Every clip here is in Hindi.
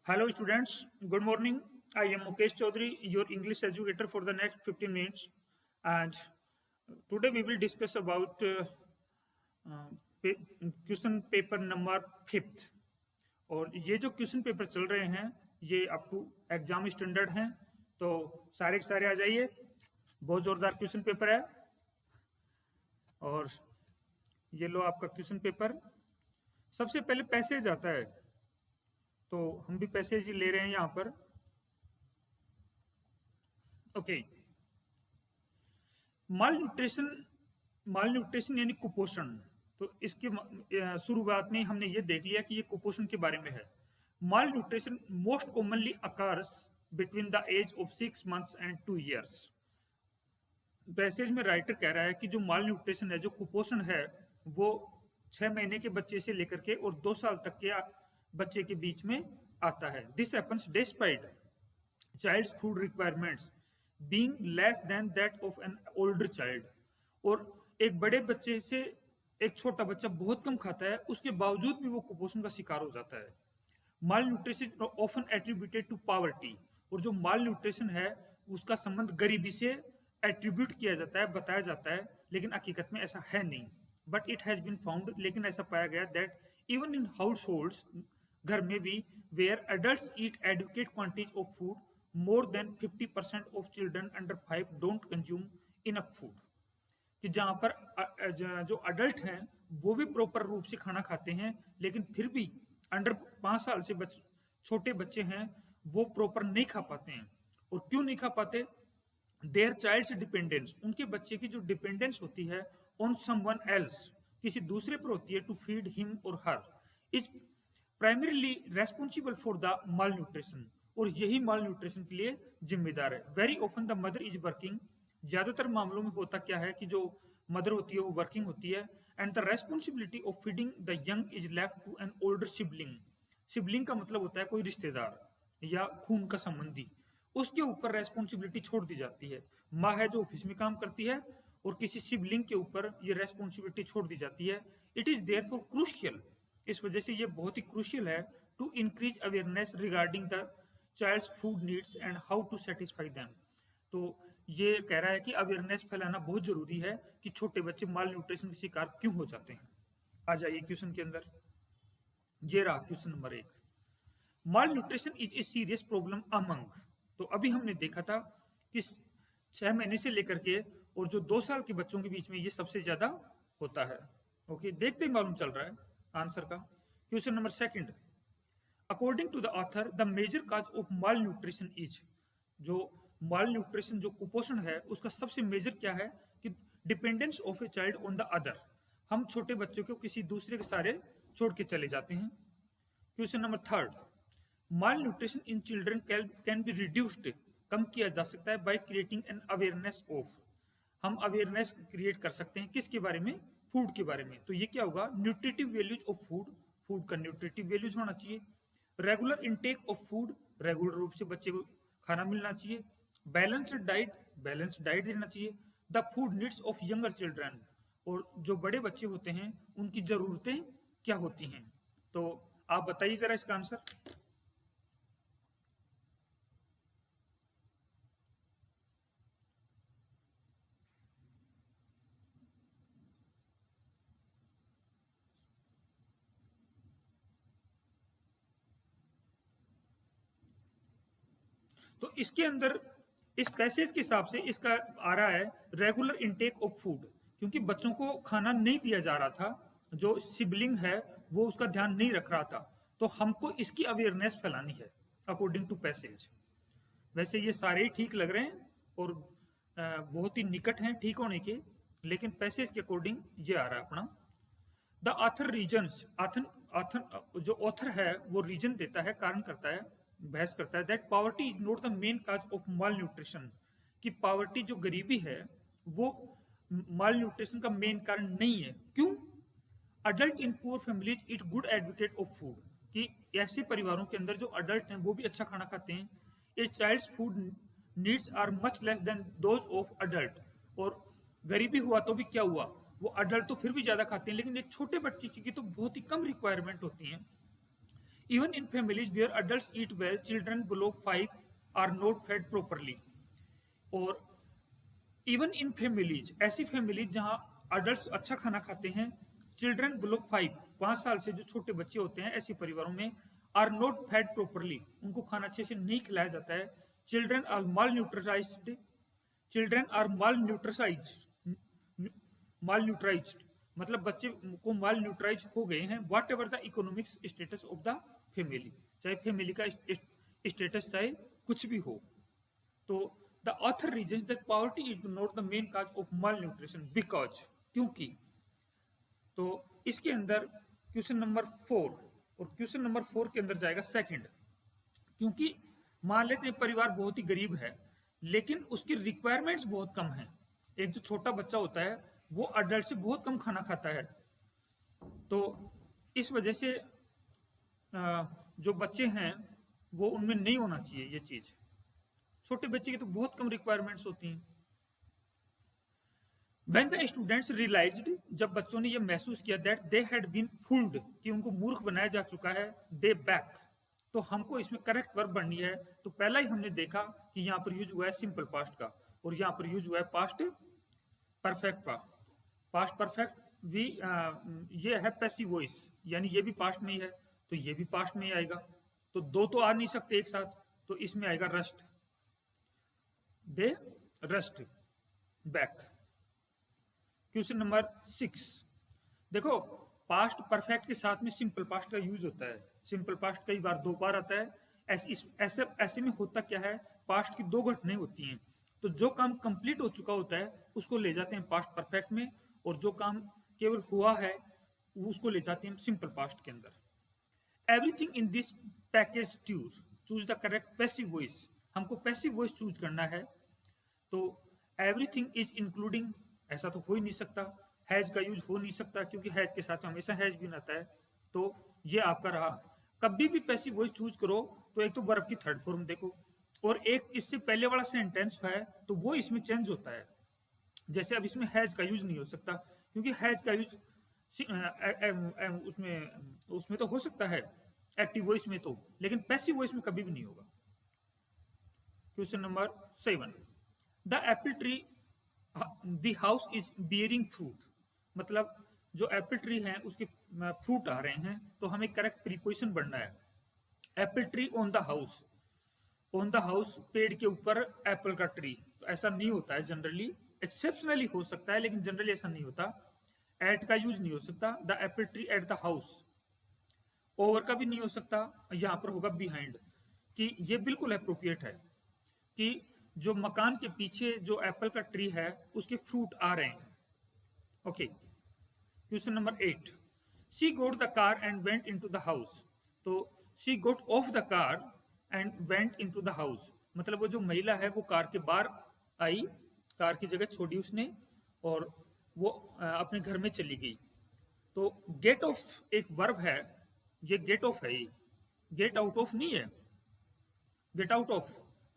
Hello, students. Good morning. I am Mukesh Chaudhary, your English educator for the next 15 minutes. And today we will discuss about uh, question paper number 5th। और ये जो क्वेश्चन पेपर चल रहे हैं ये अप टू एग्जाम स्टैंडर्ड हैं, तो सारे के सारे आ जाइए। बहुत जोरदार क्वेश्चन पेपर है। और ये लो आपका क्वेश्चन पेपर। सबसे पहले पैसेज आता है, तो हम भी पैसेज ले रहे हैं यहाँ पर। ओके, माल न्यूट्रिशन यानी कुपोषण। तो इसके शुरुआत में हमने ये देख लिया कि ये कुपोषण के बारे में है। Malnutrition most commonly occurs between the age of 6 months and 2 years। Passage में राइटर कह रहा है कि जो माल न्यूट्रिशन है, जो कुपोषण है, वो 6 महीने के बच्चे से लेकर के और 2 साल तक के बच्चे के बीच में आता है। This happens despite child's food requirements being less than that of an older child. और एक बड़े बच्चे से एक छोटा बच्चा बहुत कम खाता है, उसके बावजूद भी वो कुपोषण का शिकार हो जाता है। Malnutrition often attributed to poverty. और जो माल न्यूट्रिशन है उसका संबंध गरीबी से एट्रीब्यूट किया जाता है, बताया जाता है, लेकिन हकीकत में ऐसा है नहीं। But it has been found, लेकिन ऐसा पाया गया that even in households, घर में भी, where adults eat adequate quantities of food, more than 50% of children under 5 don't consume enough food. कि जहां पर जो अडल्ट हैं वो भी प्रॉपर रूप से खाना खाते हैं, लेकिन फिर भी अंडर 5 साल से छोटे बच्चे हैं वो प्रॉपर नहीं खा पाते हैं। और क्यों नहीं खा पाते? देयर चाइल्ड्स डिपेंडेंस, उनके बच्चे की जो डिपेंडेंस होती है ऑन समवन एल्स, किसी दूसरे पर होती है, टू फीड हिम और her, is primarily responsible for the malnutrition. और यही माल न्यूट्रिशन के लिए जिम्मेदार है। Very often the mother is working, ज्यादातर मामलों में होता क्या है कि जो मदर होती है वो वर्किंग होती है, and the responsibility of feeding the young is left to an older sibling. Sibling का मतलब होता है कोई रिश्तेदार या खून का संबंधी, उसके ऊपर रेस्पॉन्सिबिलिटी छोड़ दी जाती है। माँ है जो ऑफिस में काम करती है और किसी सिबलिंग के ऊपर ये रेस्पॉन्सिबिलिटी छोड़ दी जाती है। It is therefore crucial, इस वजह से ये बहुत ही क्रूशियल है, to increase awareness regarding the child's food needs and how to satisfy them. तो ये कह रहा है कि अवेयरनेस फैलाना बहुत जरूरी है कि छोटे बच्चे माल न्यूट्रिशन के शिकार क्यों हो जाते हैं। आ जाइए क्वेश्चन के अंदर। ये रहा question number 1। Mall nutrition is a serious problem among. तो अभी हमने देखा था कि 6 महीने से लेकर के और जो 2 साल के बच्चों के बीच में ये सबसे ज्यादा होता है। ओके, देखते ही मालूम चल रहा है आंसर का। Question number 2, according to the author the major cause of malnutrition is. जो माल न्यूट्रिशन, जो कुपोषण है, उसका सबसे मेजर क्या है कि dependence of a child on the other. हम छोटे बच्चों को किसी दूसरे के सारे छोड़ के चले जाते हैं। Question number 3, malnutrition in children can be reduced, कम किया जा सकता है, by creating an awareness of. हम अवेयरनेस क्रिएट कर सकते हैं किसके बारे में? फूड के बारे में। तो ये क्या होगा? Nutritive values of food, food का न्यूट्रिटिव वैल्यूज होना चाहिए। Regular intake of food, regular रूप से बच्चे को खाना मिलना चाहिए। बैलेंस्ड डाइट देना चाहिए। The food needs of younger children, और जो बड़े बच्चे होते हैं उनकी जरूरतें क्या होती हैं? तो आप बताइए जरा इसका आंसर। तो इसके अंदर इस पैसेज के हिसाब से इसका आ रहा है रेगुलर इनटेक ऑफ फूड, क्योंकि बच्चों को खाना नहीं दिया जा रहा था, जो सिबलिंग है वो उसका ध्यान नहीं रख रहा था, तो हमको इसकी अवेयरनेस फैलानी है अकॉर्डिंग टू पैसेज। वैसे ये सारे ही ठीक लग रहे हैं और बहुत ही निकट हैं ठीक होने के, लेकिन पैसेज के अकॉर्डिंग ये आ रहा है अपना। द ऑथर रीजन्स, जो ऑथर है वो रीजन देता है, कारण करता है, बहस करता है, that poverty is not the main cause of mall nutrition. कि पॉवर्टी, जो गरीबी है, वो माल न्यूट्रिशन का मेन कारण नहीं है। क्यों? Adult in poor families it good advocate of food, कि ऐसे परिवारों के अंदर जो अडल्ट हैं वो भी अच्छा खाना खाते हैं। A child's food needs are much less than those of adult. और गरीबी हुआ तो भी क्या हुआ, वो अडल्ट तो फिर भी ज्यादा खाते हैं, लेकिन एक छोटे बच्चे की तो बहुत ही कम रिक्वायरमेंट होती है। Even in families where adults eat well, children below 5 are not fed properly. और इवन इन फैमिलीज, ऐसी फैमिलीज जहां अडल्ट अच्छा खाना खाते हैं, चिल्ड्रन बिलो 5 साल से जो छोटे बच्चे होते हैं, ऐसे परिवारों में आर नॉट फेड प्रॉपरली, उनको खाना अच्छे से नहीं खिलाया जाता है. Children are malneutralized, children are malnutrized, मतलब बच्चे को माल न्यूट्राइज हो गए हैं. Whatever the economics status of the family, चाहे फैमिली का स्टेटस चाहे कुछ भी हो. तो the author reasons that poverty is not the main cause of malnutrition because, क्योंकि, तो इसके अंदर क्वेश्चन नंबर 4 और क्वेश्चन नंबर 4 के अंदर जाएगा सेकंड. क्योंकि मान लेते हैं परिवार बहुत ही गरीब है लेकिन उसकी रिक्वायरमेंट्स बहुत कम है. एक जो छोटा बच्चा होता है वो अडल्ट से बहुत कम खाना खाता है, तो इस वजह से जो बच्चे हैं वो उनमें नहीं होना चाहिए ये चीज. छोटे बच्चे की तो बहुत कम रिक्वायरमेंट्स होती हैं. When the students realized, जब बच्चों ने ये महसूस किया that they had been fooled, कि उनको मूर्ख बनाया जा चुका है, they back, तो हमको इसमें करेक्ट वर्ब बननी है. तो पहला ही हमने देखा कि यहाँ पर यूज हुआ है सिंपल पास्ट का और यहाँ पर यूज हुआ है पास्ट परफेक्ट का. पास्ट परफेक्ट भी ये है पैसिव वॉइस, यानी ये भी पास्ट में ही है तो ये भी पास्ट में ही आएगा. तो दो तो आ नहीं सकते एक साथ, तो इसमें आएगा रस्ट, दे रस्ट बैक. क्वेश्चन नंबर 6 देखो, पास्ट परफेक्ट के साथ में सिंपल पास्ट का यूज होता है. सिंपल पास्ट कई बार 2 बार आता है. ऐसे में होता क्या है, पास्ट की 2 घटनाएं होती हैं, तो जो काम कंप्लीट हो चुका होता है उसको ले जाते हैं पास्ट परफेक्ट में और जो काम केवल हुआ है उसको ले जाते हैं सिंपल पास्ट के अंदर. Everything in this package choose the correct passive voice, हमको पैसिव वॉइस चूज करना है. तो एवरीथिंग इज इंक्लूडिंग, ऐसा तो हो ही नहीं सकता. हैज का यूज हो नहीं सकता क्योंकि हैज के साथ हमेशा हैज भी आता है. तो ये आपका रहा. कभी भी पैसिव वॉइस चूज करो तो एक तो वर्ब की थर्ड फॉर्म देखो और एक इससे पहले वाला सेंटेंस है तो वो इसमें चेंज होता है. जैसे अब इसमें हैज का यूज नहीं हो सकता क्योंकि हैज का यूज उसमें तो हो सकता है एक्टिव वॉइस में, तो लेकिन पैसिव वॉइस में कभी भी नहीं होगा. Question number 7 the Apple tree the house is bearing fruit, मतलब जो एप्पल ट्री है उसके फ्रूट आ रहे हैं, तो हमें करेक्ट प्रीपोजिशन बनना है. Apple tree on the house, on the house पेड़ के ऊपर एप्पल का ट्री, तो ऐसा नहीं होता है जनरली. एक्सेप्शनली हो सकता है लेकिन जनरली ऐसा नहीं होता. एट का यूज नहीं हो सकता. The Apple tree at the house, over का भी नहीं हो सकता. यहाँ पर होगा बिहाइंड, कि ये बिल्कुल अप्रोप्रिएट है कि जो मकान के पीछे जो एप्पल का ट्री है उसके फ्रूट आ रहे हैं. Okay. Question number 8 she got the car and went into the house, तो she got off the car and went into the house, मतलब वो जो महिला है वो कार के बाहर आई, कार की जगह छोड़ी उसने और वो अपने घर में चली गई. तो गेट ऑफ एक वर्ब है, ये गेट ऑफ है, ये गेट आउट ऑफ नहीं है. Gate out of,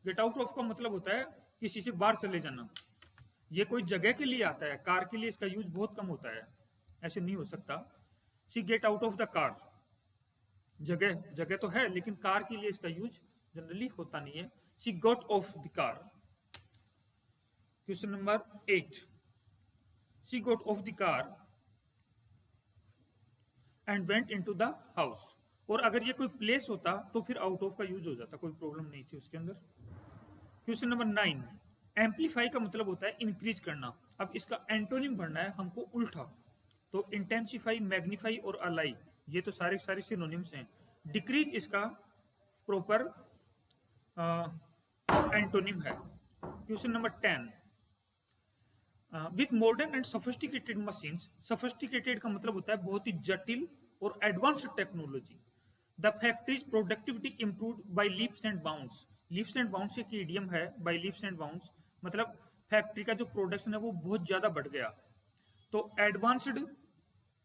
gate out of का मतलब होता है किसी से बाहर चले जाना. ये कोई जगह के लिए आता है, कार के लिए इसका यूज बहुत कम होता है, ऐसे नहीं हो सकता. She get out of the car, जगह तो है लेकिन कार के लिए इसका यूज जनरली होता नहीं है. She got off the car. Question number 8 she got off the car and went into the house, और अगर ये कोई प्लेस होता तो फिर आउट ऑफ का यूज हो जाता, कोई प्रॉब्लम नहीं थी उसके अंदर. क्वेश्चन नंबर 9 एम्पलीफाई का मतलब होता है इंक्रीज करना. अब इसका एंटोनिम भरना है हमको उल्टा, तो इंटेंसिफाई, मैग्नीफाई और अलाई ये तो सारे सिनोनिम्स हैं. डिक्रीज इसका प्रॉपर एंटोनिम है. Question number 10 with modern and sophisticated machines, sophisticated का मतलब होता है बहुत ही जटिल और advanced technology. The factories productivity improved by leaps and bounds, leaps and bounds एक इडियम है, बाय लीप्स एंड बाउंड्स मतलब फैक्ट्री का जो प्रोडक्शन है वो बहुत ज्यादा बढ़ गया. तो एडवांस्ड,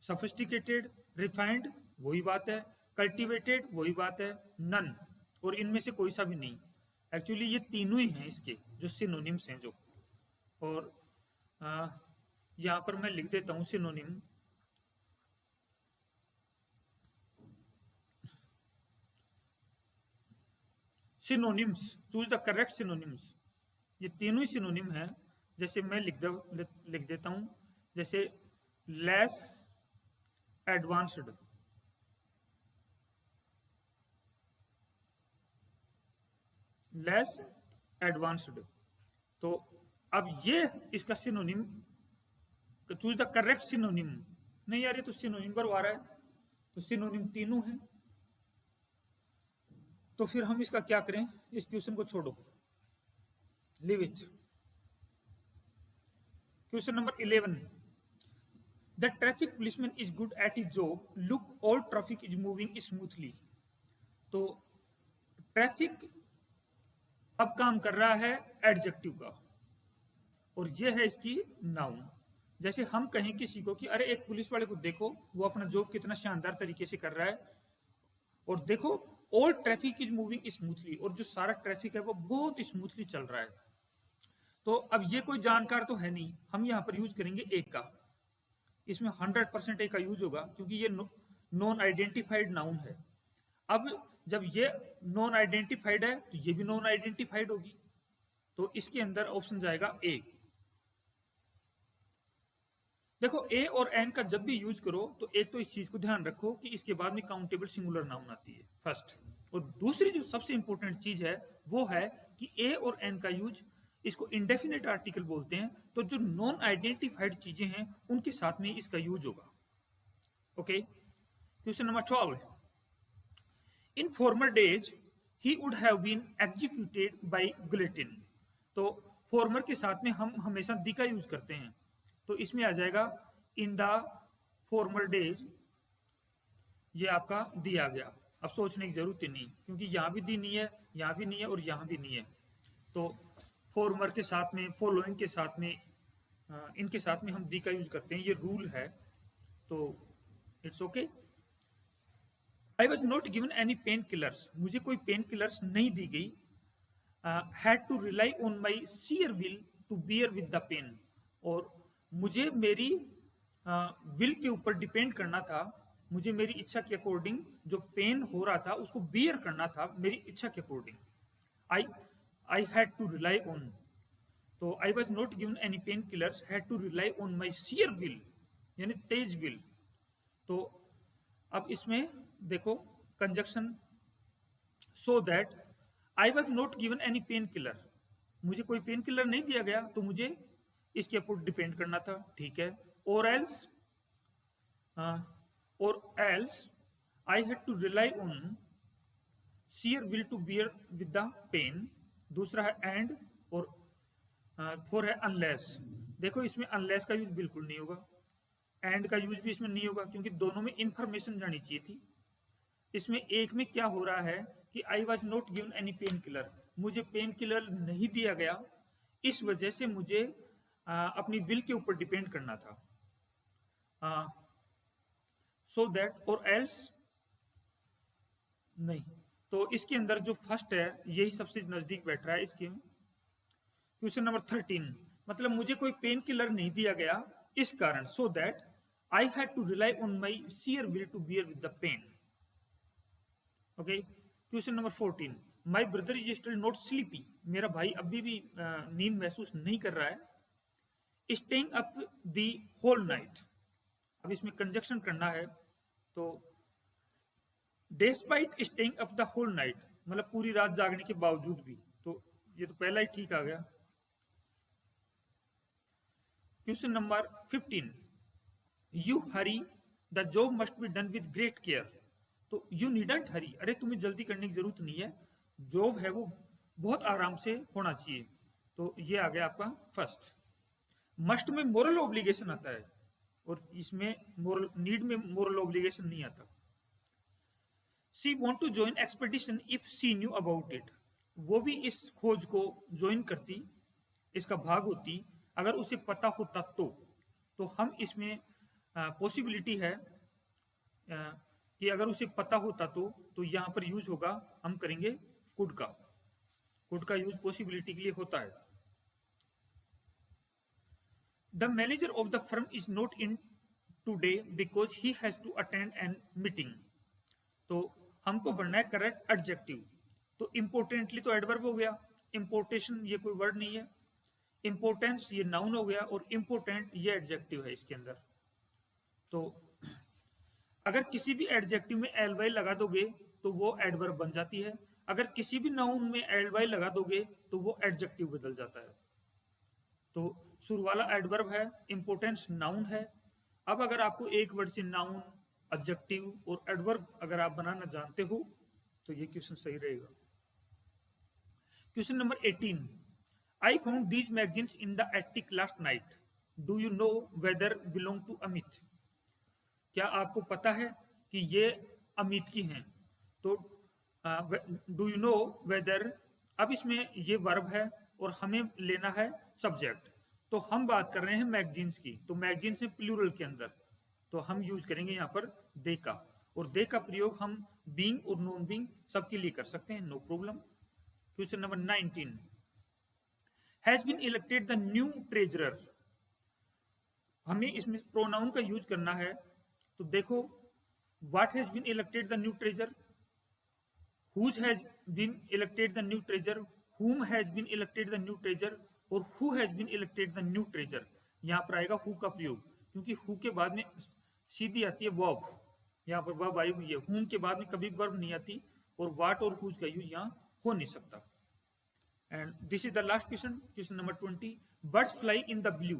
सोफिस्टिकेटेड, रिफाइंड वही बात है, कल्टिवेटेड वही बात है, नन और इनमें से कोई सा भी नहीं. एक्चुअली ये तीनों ही हैं इसके जो सिनोनिम्स हैं जो. और यहाँ पर मैं लिख देता हूँ synonym. Synonyms, choose the correct synonyms. ये तीनों ही सिनोनिम है। जैसे मैं लिख देता हूं, जैसे लेस एडवांस्ड, लेस एडवांस्ड। तो अब ये इसका synonym, choose the correct synonym. नहीं यार, ये तो सिनोनिम पर आ रहा है, तो सिनोनिम तीनों है। तो फिर हम इसका क्या करें, इस क्वेश्चन को छोड़ो, leave it. Question number 11, the traffic policeman is good at his job, look all traffic is moving smoothly. तो ट्रैफिक अब काम कर रहा है एडजेक्टिव का, और ये है इसकी नाउन। जैसे हम कहें किसी को कि अरे एक पुलिस वाले को देखो, वो अपना जॉब कितना शानदार तरीके से कर रहा है, और देखो all traffic is moving smoothly, और जो सारा ट्रैफिक है वो बहुत स्मूथली चल रहा है। तो अब ये कोई जानकार तो है नहीं, हम यहाँ पर यूज करेंगे एक का। इसमें 100% एक का यूज होगा, क्योंकि ये नॉन आइडेंटिफाइड नाउन है। अब जब ये नॉन आइडेंटिफाइड है तो ये भी नॉन आइडेंटिफाइड होगी, तो इसके अंदर ऑप्शन जाएगा ए। देखो ए और एन का जब भी यूज करो तो एक तो इस चीज को ध्यान रखो कि इसके बाद में काउंटेबल सिंगुलर नाउन आती है फर्स्ट, और दूसरी जो सबसे इंपॉर्टेंट चीज है वो है कि ए और एन का यूज, इसको इंडेफिनिट आर्टिकल बोलते हैं, तो जो नॉन आइडेंटिफाइड चीजें हैं उनके साथ में इसका यूज होगा। Okay, question number 12, in former days he would have been executed by guillotine. तो फॉर्मर के साथ में हम हमेशा दी का यूज करते हैं, तो इसमें आ जाएगा इन द फॉर्मर डेज, ये आपका दिया गया। अब सोचने की जरूरत ही नहीं, क्योंकि यहाँ भी दी नहीं है, यहाँ भी नहीं है, और यहाँ भी नहीं है। तो फॉर्मर के साथ में, फॉलोइंग के साथ में, इनके साथ में हम दी का यूज करते हैं, ये रूल है, तो it's okay. I was not given any pain killers, मुझे कोई पेन किलर्स नहीं दी गई। Had to rely on my sheer will to bear with the pain, और मुझे मेरी विल के ऊपर डिपेंड करना था, मुझे मेरी इच्छा के अकॉर्डिंग जो पेन हो रहा था उसको बियर करना था मेरी इच्छा के according. I had to rely on, तो I was not given any pen killers, had to rely on my sheer will, यानी तेज विल। तो अब इसमें देखो conjunction, so that I was not given any pain killer, मुझे कोई पेन किलर नहीं दिया गया तो मुझे इसके ऊपर डिपेंड करना था, ठीक है। और else I had to rely on sheer will to bear with the pain. दूसरा है एंड, और फोर है अनलेस। देखो इसमें अनलेस का यूज बिल्कुल नहीं होगा, एंड का यूज भी इसमें नहीं होगा, क्योंकि दोनों में इंफॉर्मेशन जानी चाहिए थी। इसमें एक में क्या हो रहा है कि आई was not given any pain killer, मुझे पेन किलर नहीं दिया गया, इस वजह से मुझे अपनी विल के ऊपर डिपेंड करना था। सो दैट और एल्स नहीं, तो इसके अंदर जो फर्स्ट है यही सबसे नजदीक बैठ रहा है इसके। क्वेश्चन नंबर 13, मतलब मुझे कोई पेन किलर नहीं दिया गया इस कारण, so that I had to rely on my sheer will to bear with the pain. Okay, question number 14, my brother is still not sleepy, मेरा भाई अभी भी नींद महसूस नहीं कर रहा है। Staying up the whole night, अब इसमें कंजक्शन करना है, तो despite staying up the whole night, मतलब पूरी रात जागने के बावजूद भी, तो ये तो पहला ही ठीक आ गया। Question number 15, you Hari the job must be done with great care. तो यू नीडंट हरी, अरे तुम्हें जल्दी करने की जरूरत नहीं है, जॉब है वो बहुत आराम से होना चाहिए, तो ये आ गया आपका फर्स्ट। मस्ट में मोरल ऑब्लिगेशन आता है, और इसमें मोरल, नीड में मोरल ऑब्लिगेशन नहीं आता। She want to join expedition if she knew about it, वो भी इस खोज को ज्वाइन करती, इसका भाग होती, अगर उसे पता होता तो हम इसमें पॉसिबिलिटी है कि अगर उसे पता होता तो यहाँ पर यूज होगा, हम करेंगे कुड का। कुड का यूज पॉसिबिलिटी के लिए होता है। The manager of the firm is not in today because he has to attend an meeting, तो हमको बनना है करेक्ट एडजेक्टिव, तो इम्पोर्टेंटली तो एडवर्ब हो गया, इम्पोर्टेशन ये कोई वर्ड नहीं है, इम्पोर्टेंस ये नाउन हो गया, और इम्पोर्टेंट ये एडजेक्टिव है इसके अंदर। तो अगर किसी भी एडजेक्टिव में एल वाई लगा दोगे तो वो एडवर्ब बन जाती है, अगर किसी भी नाउन में एल वाई लगा दोगे तो वो एडजेक्टिव बदल जाता है। तो शुरू वाला एडवर्ब है, इम्पोर्टेंस नाउन है। अब अगर आपको एक वर्ड से नाउन, एडजेक्टिव और एडवर्ब अगर आप बनाना जानते हो तो ये क्वेश्चन सही रहेगा। Question number 18, I found these magazines in the attic last night, do you know whether belong to Amit. क्या आपको पता है कि ये अमित की हैं? तो डू यू नो वेदर, अब इसमें ये वर्ब है और हमें लेना है सब्जेक्ट, तो हम बात कर रहे हैं मैगजीन्स की, तो मैगजीन्स है प्लूरल के अंदर, तो हम यूज करेंगे यहाँ पर दे का, और दे का प्रयोग हम बीइंग और नॉन बीइंग सबके लिए कर सकते हैं, no problem. Question number 19, has been elected the new treasurer, हमें इसमें प्रोनाउन का यूज करना है। तो देखो, what has been elected the new treasure, whose has been elected the new treasurer, whom has been elected the new treasurer, और who has been elected the new treasurer। यहाँ पर आएगा who का प्रयोग, क्योंकि who के बाद में सीधी आती है verb, यहाँ पर verb आई हुई है, whom के बाद में कभी verb नहीं आती, और what और whose का यूज यहाँ हो नहीं सकता। And this is the last question, question number 20, birds fly in the blue,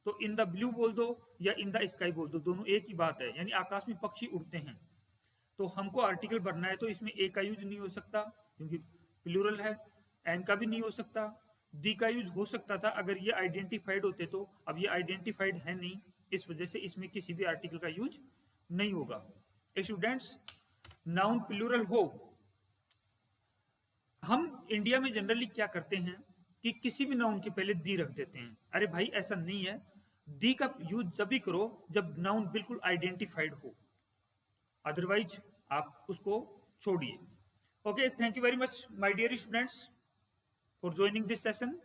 तो इन द ब्लू बोल दो या इन द स्काई बोल दो, दोनों एक ही बात है, यानी आकाश में पक्षी उड़ते हैं। तो हमको आर्टिकल भरना है, तो इसमें ए का यूज नहीं हो सकता क्योंकि प्लूरल है, एन का भी नहीं हो सकता, दी का यूज हो सकता था अगर ये आइडेंटिफाइड होते, तो अब ये आइडेंटिफाइड है नहीं, इस वजह से इसमें किसी भी आर्टिकल का यूज नहीं होगा। स्टूडेंट्स, नाउन प्लूरल हो, हम इंडिया में जनरली क्या करते हैं कि किसी भी नाउन के पहले दी रख देते हैं। अरे भाई, ऐसा नहीं है, दी का यूज जब भी करो जब नाउन बिल्कुल आइडेंटिफाइड हो, अदरवाइज आप उसको छोड़िए। Okay, thank you very much my dear students for joining this session.